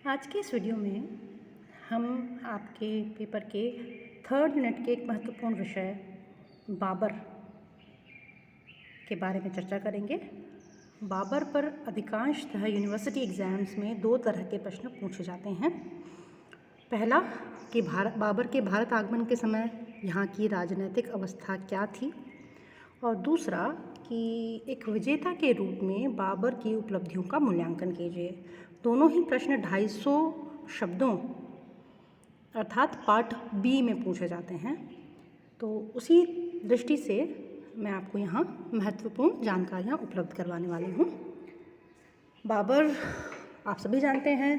आज के इस वीडियो में हम आपके पेपर के थर्ड यूनिट के एक महत्वपूर्ण विषय बाबर के बारे में चर्चा करेंगे। बाबर पर अधिकांशतः यूनिवर्सिटी एग्ज़ाम्स में दो तरह के प्रश्न पूछे जाते हैं। पहला कि बाबर के भारत आगमन के समय यहाँ की राजनीतिक अवस्था क्या थी, और दूसरा कि एक विजेता के रूप में बाबर की उपलब्धियों का मूल्यांकन कीजिए। दोनों ही प्रश्न 250 शब्दों अर्थात पार्ट बी में पूछे जाते हैं। तो उसी दृष्टि से मैं आपको यहाँ महत्वपूर्ण जानकारियाँ उपलब्ध करवाने वाली हूँ। बाबर आप सभी जानते हैं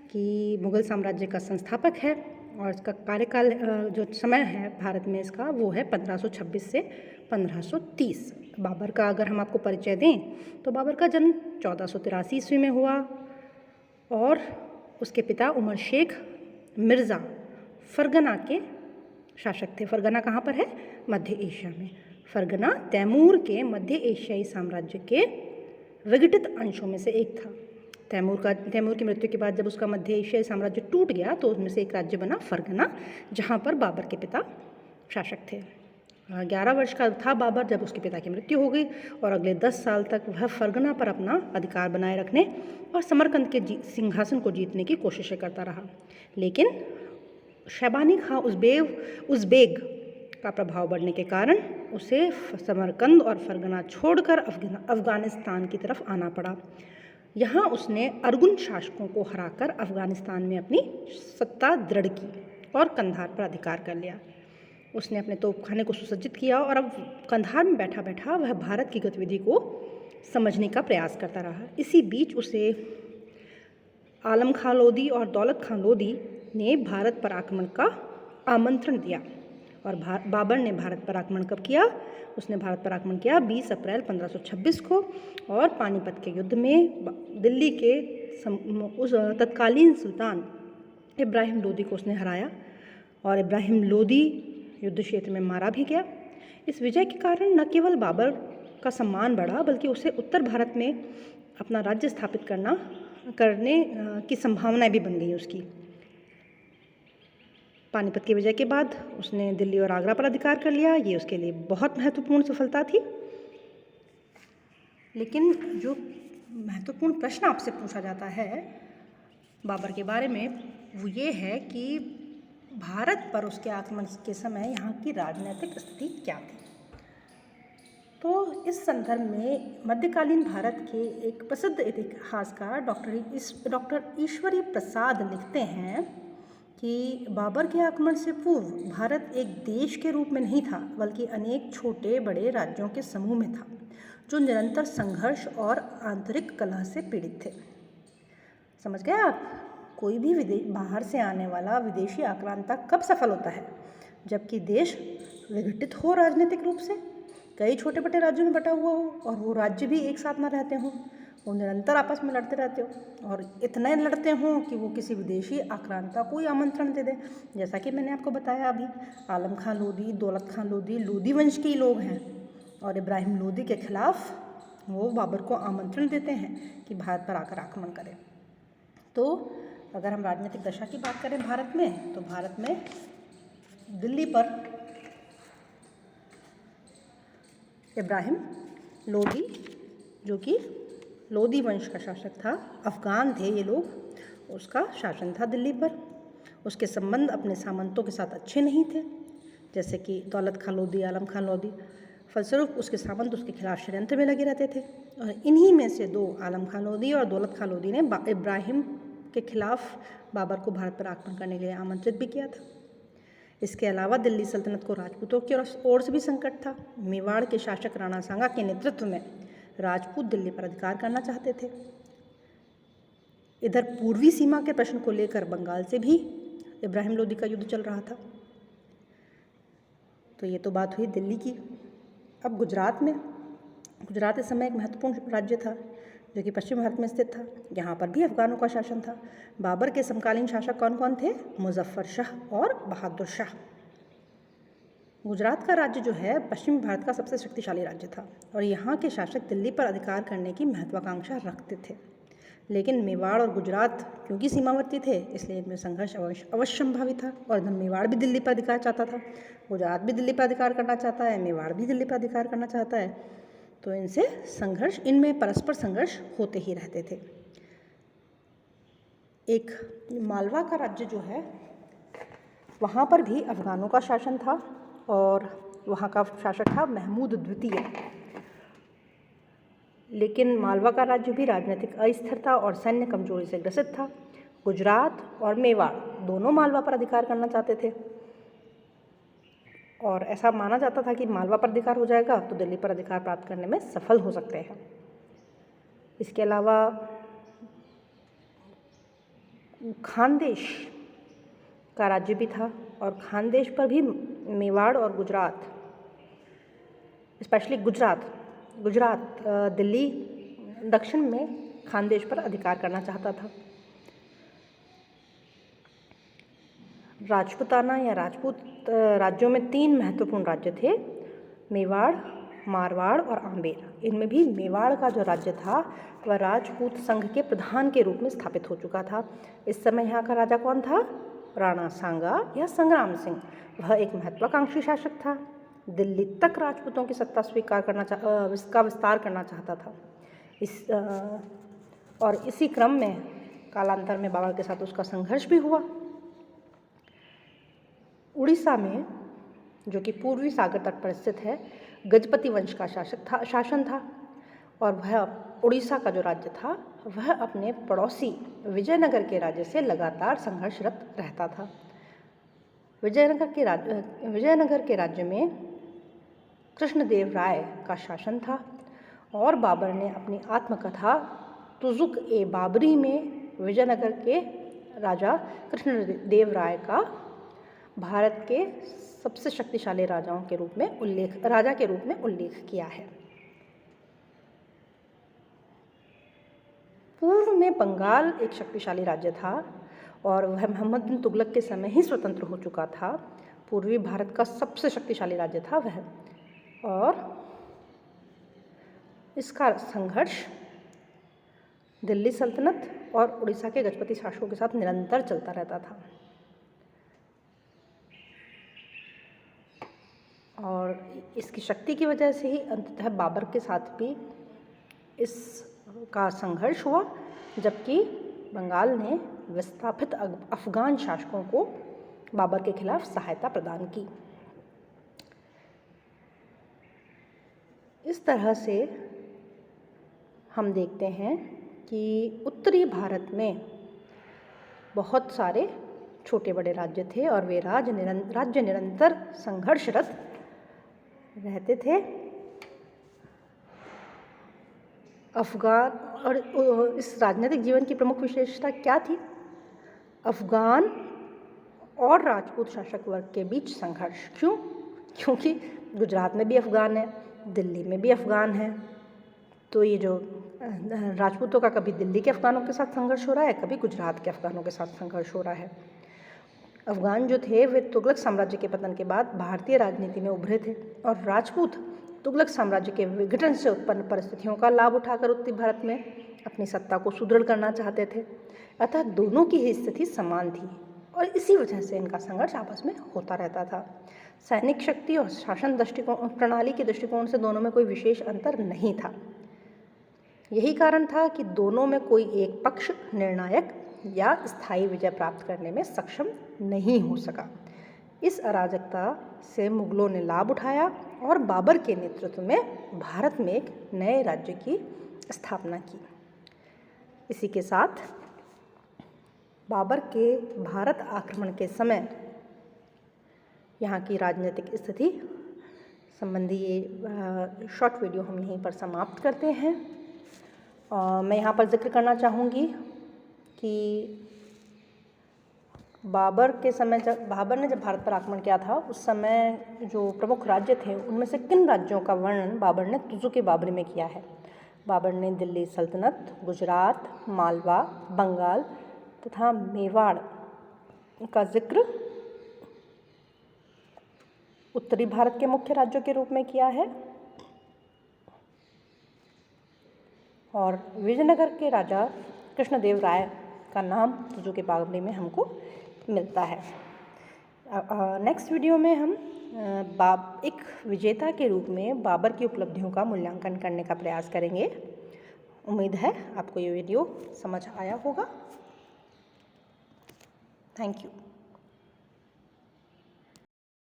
कि मुग़ल साम्राज्य का संस्थापक है और इसका कार्यकाल जो समय है भारत में इसका वो है 1526 से 1530। बाबर का अगर हम आपको परिचय दें तो बाबर का जन्म 1483 ईस्वी में हुआ और उसके पिता उमर शेख मिर्ज़ा फरगना के शासक थे। फरगना कहाँ पर है? मध्य एशिया में। फरगना तैमूर के मध्य एशियाई साम्राज्य के विघटित अंशों में से एक था। तैमूर की मृत्यु के बाद जब उसका मध्य एशियाई साम्राज्य टूट गया तो उसमें से एक राज्य बना फरगना, जहाँ पर बाबर के पिता शासक थे। 11 वर्ष का था बाबर जब उसके पिता की मृत्यु हो गई और अगले 10 साल तक वह फरगना पर अपना अधिकार बनाए रखने और समरकंद के सिंहासन को जीतने की कोशिशें करता रहा। लेकिन शैबानी खां उज़्बेक का प्रभाव बढ़ने के कारण उसे समरकंद और फरगना छोड़कर अफ़गानिस्तान की तरफ आना पड़ा। यहाँ उसने अरगुन शासकों को हराकर अफ़गानिस्तान में अपनी सत्ता दृढ़ की और कंधार पर अधिकार कर लिया। उसने अपने तोपखाने को सुसज्जित किया और अब कंधार में बैठा बैठा वह भारत की गतिविधि को समझने का प्रयास करता रहा। इसी बीच उसे आलम खां लोदी और दौलत खां लोदी ने भारत पर आक्रमण का आमंत्रण दिया और बाबर ने भारत पर आक्रमण कब किया? उसने भारत पर आक्रमण किया 20 अप्रैल 1526 को और पानीपत के युद्ध में दिल्ली के उस तत्कालीन सुल्तान इब्राहिम लोदी को उसने हराया और इब्राहिम लोदी युद्ध क्षेत्र में मारा भी गया। इस विजय के कारण न केवल बाबर का सम्मान बढ़ा बल्कि उसे उत्तर भारत में अपना राज्य स्थापित करने की संभावनाएं भी बन गई उसकी। पानीपत के विजय के बाद उसने दिल्ली और आगरा पर अधिकार कर लिया। ये उसके लिए बहुत महत्वपूर्ण सफलता थी। लेकिन जो महत्वपूर्ण प्रश्न आपसे पूछा जाता है बाबर के बारे में वो ये है कि भारत पर उसके आक्रमण के समय यहाँ की राजनीतिक स्थिति क्या थी। तो इस संदर्भ में मध्यकालीन भारत के एक प्रसिद्ध इतिहासकार डॉक्टर ईश्वरी प्रसाद लिखते हैं कि बाबर के आक्रमण से पूर्व भारत एक देश के रूप में नहीं था बल्कि अनेक छोटे बड़े राज्यों के समूह में था जो निरंतर संघर्ष और आंतरिक कलह से पीड़ित थे। समझ गए आप? कोई भी बाहर से आने वाला विदेशी आक्रांता कब सफल होता है? जबकि देश विघटित हो राजनीतिक रूप से, कई छोटे बड़े राज्यों में बटा हुआ हो और वो राज्य भी एक साथ ना रहते हों, वो निरंतर आपस में लड़ते रहते हो और इतने लड़ते हों कि वो किसी विदेशी आक्रांता को ही आमंत्रण दे दें। जैसा कि मैंने आपको बताया अभी, आलम खां लोदी, दौलत खां लोदी लोदी वंश के ही लोग हैं और इब्राहिम लोदी के खिलाफ वो बाबर को आमंत्रण देते हैं कि भारत पर आकर आक्रमण करें। तो अगर हम राजनीतिक दशा की बात करें भारत में, तो भारत में दिल्ली पर इब्राहिम लोदी, जो कि लोदी वंश का शासक था, अफ़गान थे ये लोग, उसका शासन था दिल्ली पर। उसके संबंध अपने सामंतों के साथ अच्छे नहीं थे, जैसे कि दौलत खां लोदी, आलम खां लोदी। फलस्वरूप उसके सामंत उसके खिलाफ षड्यंत्र में लगे रहते थे और इन्हीं में से दो, आलम खां लोदी और दौलत खां लोदी ने इब्राहिम के खिलाफ बाबर को भारत पर आक्रमण करने के लिए आमंत्रित भी किया था। इसके अलावा दिल्ली सल्तनत को राजपूतों की ओर से भी संकट था। मेवाड़ के शासक राणा सांगा के नेतृत्व में राजपूत दिल्ली पर अधिकार करना चाहते थे। इधर पूर्वी सीमा के प्रश्न को लेकर बंगाल से भी इब्राहिम लोदी का युद्ध चल रहा था। तो ये तो बात हुई दिल्ली की। अब गुजरात इस समय एक महत्वपूर्ण राज्य था जो कि पश्चिम भारत में स्थित था। यहाँ पर भी अफगानों का शासन था। बाबर के समकालीन शासक कौन कौन थे? मुजफ्फर शाह और बहादुर शाह। गुजरात का राज्य जो है पश्चिमी भारत का सबसे शक्तिशाली राज्य था और यहाँ के शासक दिल्ली पर अधिकार करने की महत्वाकांक्षा रखते थे। लेकिन मेवाड़ और गुजरात क्योंकि सीमावर्ती थे, इसलिए इनमें संघर्ष अवश्य संभावित था। और इधर मेवाड़ भी दिल्ली पर अधिकार चाहता था, गुजरात भी दिल्ली पर अधिकार करना चाहता है, मेवाड़ भी दिल्ली पर अधिकार करना चाहता है, तो इनसे संघर्ष, इनमें परस्पर संघर्ष होते ही रहते थे। एक मालवा का राज्य जो है, वहाँ पर भी अफ़गानों का शासन था और वहाँ का शासक था महमूद द्वितीय। लेकिन मालवा का राज्य भी राजनीतिक अस्थिरता और सैन्य कमजोरी से ग्रसित था। गुजरात और मेवाड़ दोनों मालवा पर अधिकार करना चाहते थे और ऐसा माना जाता था कि मालवा पर अधिकार हो जाएगा तो दिल्ली पर अधिकार प्राप्त करने में सफल हो सकते हैं। इसके अलावा खानदेश का राज्य भी था और खानदेश पर भी मेवाड़ और गुजरात, स्पेशली गुजरात दिल्ली दक्षिण में खानदेश पर अधिकार करना चाहता था। राजपूताना या राजपूत राज्यों में 3 महत्वपूर्ण राज्य थे, मेवाड़, मारवाड़ और आमेर। इनमें भी मेवाड़ का जो राज्य था वह राजपूत संघ के प्रधान के रूप में स्थापित हो चुका था। इस समय यहाँ का राजा कौन था? राणा सांगा या संग्राम सिंह। वह एक महत्वाकांक्षी शासक था, दिल्ली तक राजपूतों की सत्ता स्वीकार करना इसका विस्तार करना चाहता था। और इसी क्रम में कालांतर में बाबर के साथ उसका संघर्ष भी हुआ। उड़ीसा में, जो कि पूर्वी सागर तट पर स्थित है, गजपति वंश का शासन था और वह उड़ीसा का जो राज्य था वह अपने पड़ोसी विजयनगर के राज्य से लगातार संघर्षरत रहता था। विजयनगर के राज्य में कृष्णदेव राय का शासन था और बाबर ने अपनी आत्मकथा तुज़ुक-ए-बाबरी में विजयनगर के राजा कृष्णदेव राय का भारत के सबसे शक्तिशाली राजा के रूप में उल्लेख किया है। पूर्व में बंगाल एक शक्तिशाली राज्य था और वह मोहम्मद बिन तुगलक के समय ही स्वतंत्र हो चुका था। पूर्वी भारत का सबसे शक्तिशाली राज्य था वह, और इसका संघर्ष दिल्ली सल्तनत और उड़ीसा के गजपति शासकों के साथ निरंतर चलता रहता था। और इसकी शक्ति की वजह से ही अंततः बाबर के साथ भी इसका संघर्ष हुआ, जबकि बंगाल ने विस्थापित अफगान शासकों को बाबर के खिलाफ सहायता प्रदान की। इस तरह से हम देखते हैं कि उत्तरी भारत में बहुत सारे छोटे बड़े राज्य थे और वे राज्य निरंतर संघर्षरत रहते थे। अफगान और इस राजनीतिक जीवन की प्रमुख विशेषता क्या थी? अफगान और राजपूत शासक वर्ग के बीच संघर्ष। क्यों? क्योंकि गुजरात में भी अफगान है, दिल्ली में भी अफगान है, तो ये जो राजपूतों का कभी दिल्ली के अफगानों के साथ संघर्ष हो रहा है, कभी गुजरात के अफगानों के साथ संघर्ष हो रहा है। अफगान जो थे वे तुगलक साम्राज्य के पतन के बाद भारतीय राजनीति में उभरे थे और राजपूत तुगलक साम्राज्य के विघटन से उत्पन्न परिस्थितियों का लाभ उठाकर उत्तरी भारत में अपनी सत्ता को सुदृढ़ करना चाहते थे। अतः दोनों की ही स्थिति समान थी और इसी वजह से इनका संघर्ष आपस में होता रहता था। सैनिक शक्ति और शासन प्रणाली के दृष्टिकोण से दोनों में कोई विशेष अंतर नहीं था। यही कारण था कि दोनों में कोई एक पक्ष निर्णायक या स्थायी विजय प्राप्त करने में सक्षम नहीं हो सका। इस अराजकता से मुगलों ने लाभ उठाया और बाबर के नेतृत्व में भारत में एक नए राज्य की स्थापना की। इसी के साथ बाबर के भारत आक्रमण के समय यहाँ की राजनीतिक स्थिति संबंधी ये शॉर्ट वीडियो हम यहीं पर समाप्त करते हैं। मैं यहाँ पर जिक्र करना चाहूँगी कि बाबर ने जब भारत पर आक्रमण किया था उस समय जो प्रमुख राज्य थे उनमें से किन राज्यों का वर्णन बाबर ने तुज़ुक-ए-बाबरी में किया है। बाबर ने दिल्ली सल्तनत, गुजरात, मालवा, बंगाल तथा मेवाड़ का जिक्र उत्तरी भारत के मुख्य राज्यों के रूप में किया है और विजयनगर के राजा कृष्णदेव राय का नाम तुझों के बावली में हमको मिलता है। नेक्स्ट वीडियो में हम एक विजेता के रूप में बाबर की उपलब्धियों का मूल्यांकन करने का प्रयास करेंगे। उम्मीद है आपको ये वीडियो समझ आया होगा। Thank you.